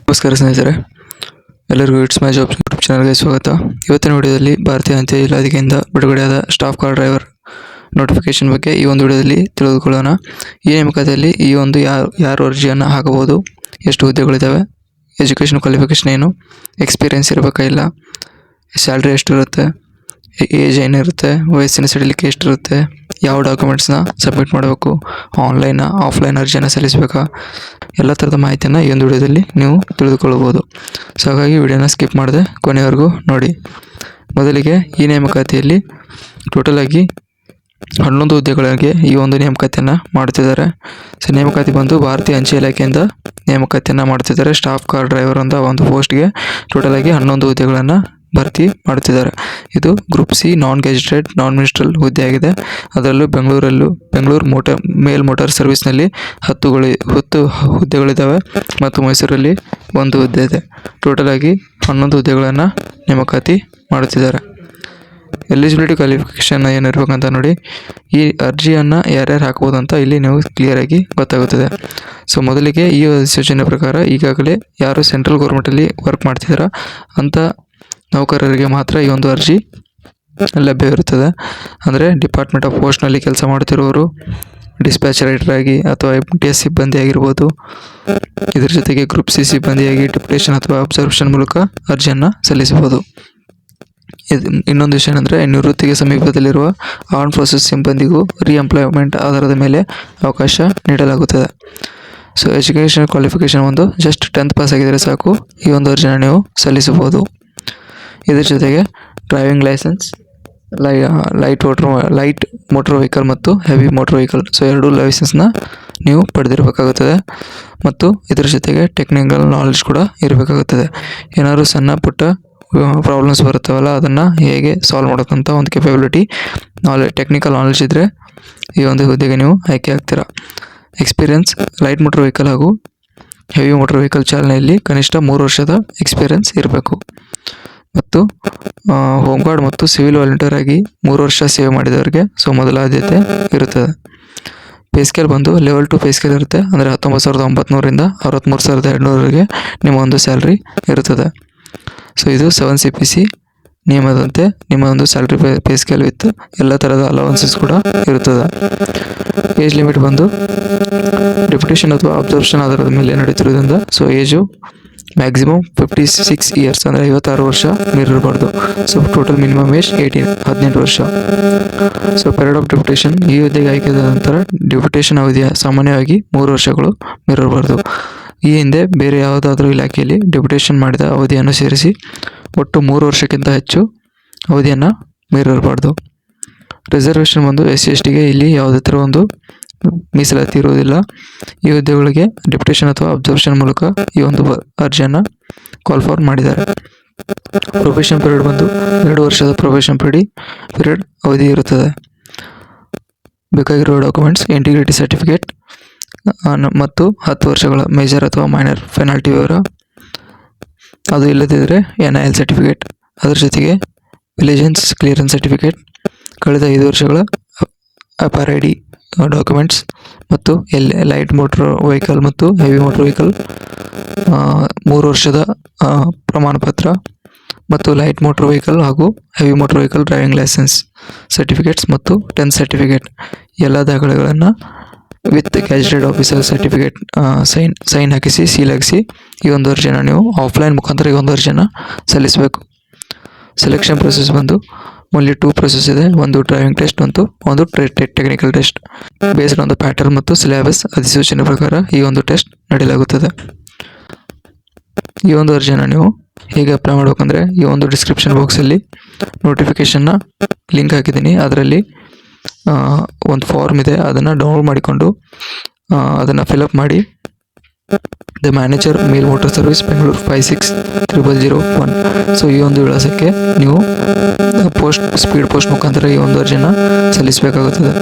ನಮಸ್ಕಾರ ಸ್ನೇಹಿತರೆ, ಎಲ್ಲರಿಗೂ ಇಟ್ಸ್ ಮೈ ಜಾಬ್ ಯೂಟ್ಯೂಬ್ ಚಾನಲ್ಗೆ ಸ್ವಾಗತ. ಇವತ್ತಿನ ವಿಡಿಯೋದಲ್ಲಿ ಭಾರತೀಯ ಅಂಚೆ ಇಲಾಖೆಯಿಂದ ಬಿಡುಗಡೆಯಾದ ಸ್ಟಾಫ್ ಕಾರ್ ಡ್ರೈವರ್ ನೋಟಿಫಿಕೇಶನ್ ಬಗ್ಗೆ ಈ ಒಂದು ವಿಡಿಯೋದಲ್ಲಿ ತಿಳಿದುಕೊಳ್ಳೋಣ. ಈ ನೇಮಕಾತಿಯಲ್ಲಿ ಈ ಒಂದು ಯಾರು ಅರ್ಜಿಯನ್ನು ಹಾಕಬಹುದು, ಎಷ್ಟು ಹುದ್ದೆಗಳಿದ್ದಾವೆ, ಎಜುಕೇಷನ್ ಕ್ವಾಲಿಫಿಕೇಷನ್ ಏನು, ಎಕ್ಸ್ಪೀರಿಯೆನ್ಸ್ ಇರಬೇಕಾ ಇಲ್ಲ, ಸ್ಯಾಲ್ರಿ ಎಷ್ಟಿರುತ್ತೆ, ಏಜ್ ಏನಿರುತ್ತೆ, ವಯಸ್ಸಿನ ಸಡಿಲಿಕೆ ಎಷ್ಟಿರುತ್ತೆ, ಯಾವ ಡಾಕ್ಯುಮೆಂಟ್ಸ್ನ ಸಬ್ಮಿಟ್ ಮಾಡಬೇಕು, ಆನ್ಲೈನ್ ಆಫ್ಲೈನ್ ಅರ್ಜಿಯನ್ನು ಸಲ್ಲಿಸಬೇಕಾ, ಎಲ್ಲ ಥರದ ಮಾಹಿತಿಯನ್ನು ಈ ಒಂದು ವಿಡಿಯೋದಲ್ಲಿ ನೀವು ತಿಳಿದುಕೊಳ್ಳಬಹುದು. ಸೊ ಹಾಗಾಗಿ ವಿಡಿಯೋನ ಸ್ಕಿಪ್ ಮಾಡದೆ ಕೊನೆಯವರೆಗೂ ನೋಡಿ. ಮೊದಲಿಗೆ ಈ ನೇಮಕಾತಿಯಲ್ಲಿ ಟೋಟಲ್ ಆಗಿ 11 ಹುದ್ದೆಗಳಿಗೆ ಈ ಒಂದು ನೇಮಕಾತಿಯನ್ನು ಮಾಡ್ತಿದ್ದಾರೆ. ಸೊ ನೇಮಕಾತಿ ಬಂದು ಭಾರತೀಯ ಅಂಚೆ ಇಲಾಖೆಯಿಂದ ನೇಮಕಾತಿಯನ್ನು ಮಾಡ್ತಿದ್ದಾರೆ. ಸ್ಟಾಫ್ ಕಾರ್ ಡ್ರೈವರ್ ಅಂತ ಒಂದು ಪೋಸ್ಟ್ಗೆ ಟೋಟಲ್ ಆಗಿ 11 ಹುದ್ದೆಗಳನ್ನು ಭರ್ತಿ ಮಾಡುತ್ತಿದ್ದಾರೆ. ಇದು ಗ್ರೂಪ್ ಸಿ ನಾನ್ ಗೆಜೆಟೆಡ್ ನಾನ್ ಮಿನಿಸ್ಟ್ರಲ್ ಹುದ್ದೆ ಆಗಿದೆ. ಅದರಲ್ಲೂ ಬೆಂಗಳೂರು ಮೇಲ್ ಮೋಟಾರ್ ಸರ್ವಿಸ್ನಲ್ಲಿ 10 ಹುದ್ದೆಗಳಿದ್ದಾವೆ ಮತ್ತು ಮೈಸೂರಲ್ಲಿ 1 ಹುದ್ದೆ ಇದೆ. ಟೋಟಲ್ ಆಗಿ 11 ಹುದ್ದೆಗಳನ್ನು ನೇಮಕಾತಿ ಮಾಡುತ್ತಿದ್ದಾರೆ. ಎಲಿಜಿಬಿಲಿಟಿ ಕ್ವಾಲಿಫಿಕೇಷನ್ ಏನಿರ್ಬೇಕಂತ ನೋಡಿ. ಈ ಅರ್ಜಿಯನ್ನು ಯಾರ್ಯಾರು ಹಾಕ್ಬೋದು ಅಂತ ಇಲ್ಲಿ ನೀವು ಕ್ಲಿಯರಾಗಿ ಗೊತ್ತಾಗುತ್ತದೆ. ಸೊ ಮೊದಲಿಗೆ ಈ ಅಧಿಸೂಚನೆ ಪ್ರಕಾರ ಈಗಾಗಲೇ ಯಾರು ಸೆಂಟ್ರಲ್ ಗೌರ್ಮೆಂಟಲ್ಲಿ ವರ್ಕ್ ಮಾಡ್ತಿದ್ದಾರೋ ಅಂಥ ನೌಕರರಿಗೆ ಮಾತ್ರ ಈ ಒಂದು ಅರ್ಜಿ ಲಭ್ಯವಿರುತ್ತದೆ. ಅಂದರೆ ಡಿಪಾರ್ಟ್ಮೆಂಟ್ ಆಫ್ ಪೋಸ್ಟ್ನಲ್ಲಿ ಕೆಲಸ ಮಾಡ್ತಿರೋರು, ಡಿಸ್ಪ್ಯಾಚ್ ರೈಟರ್ ಆಗಿ ಅಥವಾ MTS ಸಿಬ್ಬಂದಿ ಆಗಿರ್ಬೋದು. ಇದರ ಜೊತೆಗೆ ಗ್ರೂಪ್ ಸಿ ಸಿಬ್ಬಂದಿಯಾಗಿ ಡಿಪ್ಯುಟೇಷನ್ ಅಥವಾ ಅಬ್ಸರ್ವೇಷನ್ ಮೂಲಕ ಅರ್ಜಿಯನ್ನು ಸಲ್ಲಿಸಬಹುದು. ಇನ್ನೊಂದು ವಿಷಯ ಏನಂದರೆ, ನಿವೃತ್ತಿಗೆ ಸಮೀಪದಲ್ಲಿರುವ ಆರ್ಮ್ ಫೋರ್ಸಸ್ ಸಿಬ್ಬಂದಿಗೂ ರೀಎಂಪ್ಲಾಯ್ಮೆಂಟ್ ಆಧಾರದ ಮೇಲೆ ಅವಕಾಶ ನೀಡಲಾಗುತ್ತದೆ. ಸೊ ಎಜುಕೇಷನ್ ಕ್ವಾಲಿಫಿಕೇಷನ್ ಒಂದು ಜಸ್ಟ್ 10th ಪಾಸ್ ಆಗಿದ್ದರೆ ಸಾಕು, ಈ ಒಂದು ಅರ್ಜಿನ ನೀವು ಸಲ್ಲಿಸಬಹುದು. ಇದರ ಜೊತೆಗೆ driving licence, light motor vehicle ಮತ್ತು ಹೆವಿ ಮೋಟರ್ ವೆಹಿಕಲ್, ಸೊ 2 ಲೈಸೆನ್ಸ್ನ ನೀವು ಪಡೆದಿರಬೇಕಾಗುತ್ತದೆ. ಮತ್ತು ಇದರ ಜೊತೆಗೆ ಟೆಕ್ನಿಕಲ್ ನಾಲೆಡ್ಜ್ ಕೂಡ ಇರಬೇಕಾಗುತ್ತದೆ. ಏನಾದರೂ ಸಣ್ಣ ಪುಟ್ಟ ಪ್ರಾಬ್ಲಮ್ಸ್ ಬರುತ್ತವಲ್ಲ, ಅದನ್ನು ಹೇಗೆ ಸಾಲ್ವ್ ಮಾಡೋಕ್ಕಂತ ಒಂದು ಕೆಪಬಿಲಿಟಿ, ಟೆಕ್ನಿಕಲ್ ನಾಲೆಡ್ಜ್ ಇದ್ದರೆ ಈ ಒಂದು ಹುದ್ದೆಗೆ ನೀವು ಆಯ್ಕೆ ಆಗ್ತೀರಾ. ಎಕ್ಸ್ಪೀರಿಯೆನ್ಸ್ ಲೈಟ್ ಮೋಟರ್ ವೆಹಿಕಲ್ ಹಾಗೂ ಹೆವಿ ಮೋಟರ್ ವೆಹಿಕಲ್ ಚಾಲನೆಯಲ್ಲಿ ಕನಿಷ್ಠ 3 ವರ್ಷದ ಎಕ್ಸ್ಪೀರಿಯೆನ್ಸ್ ಇರಬೇಕು. ಮತ್ತು ಹೋಮ್ ಗಾರ್ಡ್ ಮತ್ತು ಸಿವಿಲ್ ವಾಲಂಟಿಯರ್ ಆಗಿ 3 ವರ್ಷ ಸೇವೆ ಮಾಡಿದವರಿಗೆ ಸೊ ಮೊದಲ ಆದ್ಯತೆ ಇರುತ್ತದೆ. ಪೇ ಸ್ಕೇಲ್ ಬಂದು ಲೆವೆಲ್ 2 ಪೇ ಸ್ಕೇಲ್ ಇರುತ್ತೆ. ಅಂದರೆ 19,900ರಿಂದ 63,200ವರೆಗೆ ನಿಮ್ಮ ಒಂದು ಸ್ಯಾಲ್ರಿ ಇರುತ್ತದೆ. ಸೊ ಇದು 7 CPC ನಿಯಮದಂತೆ ನಿಮ್ಮ ಒಂದು ಸ್ಯಾಲ್ರಿ ಪೇ ಸ್ಕೇಲ್ ವಿತ್ ಎಲ್ಲ ಥರದ ಅಲವೆನ್ಸಸ್ ಕೂಡ ಇರುತ್ತದೆ. ಏಜ್ ಲಿಮಿಟ್ ಬಂದು ಡೆಪ್ಯುಟೇಷನ್ ಅಥವಾ ಅಬ್ಸರ್ವೇಷನ್ ಆಧಾರದ ಮೇಲೆ ನಡೀತಿರೋದ್ರಿಂದ ಸೊ ಏಜು ಮ್ಯಾಕ್ಸಿಮಮ್ 56 ಇಯರ್ಸ್, ಅಂದರೆ 56 ವರ್ಷ ಮೀರಿರಬಾರ್ದು. ಸೊ ಟೋಟಲ್ ಮಿನಿಮಮ್ ಏಜ್ 18 ವರ್ಷ. ಸೊ ಪೀರಿಯಡ್ ಆಫ್ ಡೆಪ್ಯುಟೇಷನ್, ಈ ಹುದ್ದೆಗೆ ಆಯ್ಕೆಯಾದ ನಂತರ ಡೆಪ್ಯುಟೇಷನ್ ಅವಧಿಯ ಸಾಮಾನ್ಯವಾಗಿ 3 ವರ್ಷಗಳು ಮೀರಿರಬಾರ್ದು. ಈ ಹಿಂದೆ ಬೇರೆ ಯಾವುದಾದ್ರೂ ಇಲಾಖೆಯಲ್ಲಿ ಡೆಪ್ಯುಟೇಷನ್ ಮಾಡಿದ ಅವಧಿಯನ್ನು ಸೇರಿಸಿ ಒಟ್ಟು 3 ವರ್ಷಕ್ಕಿಂತ ಹೆಚ್ಚು ಅವಧಿಯನ್ನು ಮೀರಿರಬಾರ್ದು. ರಿಸರ್ವೇಷನ್ ಬಂದು SC/STಗೆ ಇಲ್ಲಿ ಯಾವುದೇ ಥರ ಒಂದು ಮೀಸಲಾತಿ ಇರುವುದಿಲ್ಲ. ಈ ಹುದ್ದೆಗಳಿಗೆ ಡೆಪ್ಯುಟೇಷನ್ ಅಥವಾ ಅಬ್ಸರ್ವೇಷನ್ ಮೂಲಕ ಈ ಒಂದು ಅರ್ಜಿಯನ್ನು ಕಾಲ್ ಫಾರ್ ಮಾಡಿದ್ದಾರೆ. ಪ್ರೊಬೇಷನ್ ಪೀರಿಯಡ್ ಬಂದು 2 ವರ್ಷದ ಪ್ರೊಬೇಷನ್ ಪೀರಿಯಡ್ ಅವಧಿ ಇರುತ್ತದೆ. ಬೇಕಾಗಿರುವ ಡಾಕ್ಯುಮೆಂಟ್ಸ್ ಇಂಟಿಗ್ರಿಟಿ ಸರ್ಟಿಫಿಕೇಟ್ ಮತ್ತು 10 ವರ್ಷಗಳ ಮೇಜರ್ ಅಥವಾ ಮೈನರ್ ಪೆನಾಲ್ಟಿ ವಿವರ, ಅದು ಇಲ್ಲದಿದ್ದರೆ NIL ಸರ್ಟಿಫಿಕೇಟ್, ಅದರ ಜೊತೆಗೆ ವಿಲೇಜೆನ್ಸ್ ಕ್ಲಿಯರೆನ್ಸ್ ಸರ್ಟಿಫಿಕೇಟ್, ಕಳೆದ 5 ವರ್ಷಗಳ FRID ಡಾಕ್ಯುಮೆಂಟ್ಸ್ ಮತ್ತು ಲೈಟ್ ಮೋಟರ್ ವೆಹಿಕಲ್ ಮತ್ತು ಹೆವಿ ಮೋಟರ್ ವೆಹಿಕಲ್ 3 ವರ್ಷದ ಪ್ರಮಾಣ ಪತ್ರ ಮತ್ತು ಲೈಟ್ ಮೋಟರ್ ವೆಹಿಕಲ್ ಹಾಗೂ heavy motor vehicle driving licence certificates ಮತ್ತು 10th ಸರ್ಟಿಫಿಕೇಟ್ ಎಲ್ಲ ದಾಖಲೆಗಳನ್ನು with gazetted officer certificate sign ಹಾಕಿಸಿ ಸೀಲ್ ಹಾಕಿಸಿ ಈ ಒಂದು ಅರ್ಜಿಯನ್ನು ನೀವು ಆಫ್ಲೈನ್ ಮುಖಾಂತರ ಈ ಒಂದು ಅರ್ಜಿಯನ್ನು ಸಲ್ಲಿಸಬೇಕು. ಸೆಲೆಕ್ಷನ್ ಪ್ರೊಸೆಸ್ ಬಂದು ಓನ್ಲಿ 2 ಪ್ರೊಸೆಸ್ ಇದೆ. ಒಂದು ಡ್ರೈವಿಂಗ್ ಟೆಸ್ಟ್ ಮತ್ತು ಒಂದು technical test. Based on the pattern ಮತ್ತು ಸಿಲೆಬಸ್ ಅಧಿಸೂಚನೆ ಪ್ರಕಾರ ಈ ಒಂದು ಟೆಸ್ಟ್ ನಡೆಯಲಾಗುತ್ತದೆ. ಈ ಒಂದು ಅರ್ಜಿಯನ್ನು ನೀವು ಹೇಗೆ ಅಪ್ಲೈ ಮಾಡಬೇಕಂದ್ರೆ, ಈ ಒಂದು ಡಿಸ್ಕ್ರಿಪ್ಷನ್ ಬಾಕ್ಸಲ್ಲಿ ನೋಟಿಫಿಕೇಷನ್ನ ಲಿಂಕ್ ಹಾಕಿದ್ದೀನಿ. ಅದರಲ್ಲಿ ಒಂದು ಫಾರ್ಮ್ ಇದೆ, ಅದನ್ನು ಡೌನ್ಲೋಡ್ ಮಾಡಿಕೊಂಡು ಅದನ್ನು ಫಿಲಪ್ ಮಾಡಿ the manager mail motor service Bengaluru 560001. So ಈ ಒಂದು ವಿಳಾಸಕ್ಕೆ ನೀವು ಸ್ಪೀಡ್ ಪೋಸ್ಟ್ ಮುಖಾಂತರ ಈ ಒಂದು ಅರ್ಜಿಯನ್ನು ಸಲ್ಲಿಸಬೇಕಾಗುತ್ತದೆ.